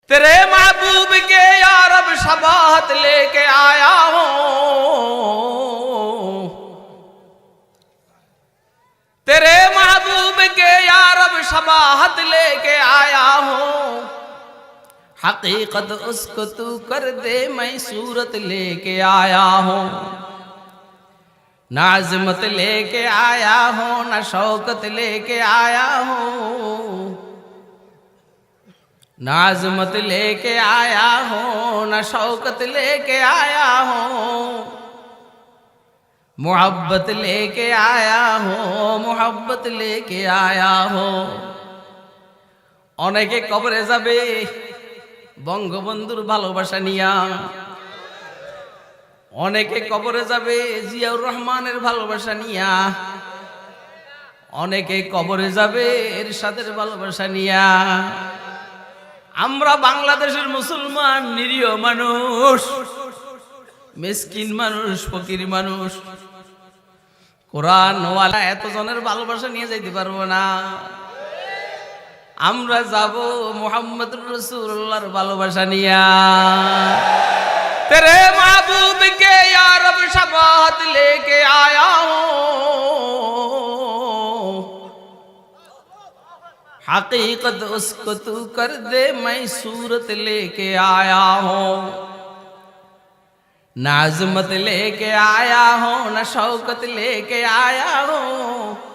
तेरे महबूब के यारब शबाहत लेके आया हूं, तेरे महबूब के यारब शबाहत लेके आया हूं। हकीकत उसको तू कर दे, मैं सूरत लेके आया हूं। ना अज़मत लेके आया हूं, ना शौकत लेके आया हूं। ना अज़मत लेके आया हूं, ना शौकत लेके आया हूं। मोहब्बत लेके आया हूं, मोहब्बत लेके आया हूं। অনেকে কবরে যাবে বঙ্গবন্ধুর ভালোবাসা নিয়া, অনেকে কবরে যাবে জিয়াউর রহমানের ভালোবাসা নিয়া, অনেকে কবরে যাবে এরশাদের ভালোবাসা নিয়া। আমরা বাংলাদেশের মুসলমান নিরীহ মানুষ, মিসকিন মানুষ, ফকির মানুষ, কোরআন ওয়ালা এতজনের ভালোবাসা নিয়ে যাইতে পারবো না। আমরা যাব মুহাম্মদুর রাসূলুল্লাহর ভালোবাসা নিয়া। तेरे महबूब के यारब शबाहत लेके आया हूं। हकीकत उसको तू कर दे, मैं सूरत लेके आया हूं। ना अज़मत लेके आया हूं, ना शौकत लेके आया हूं।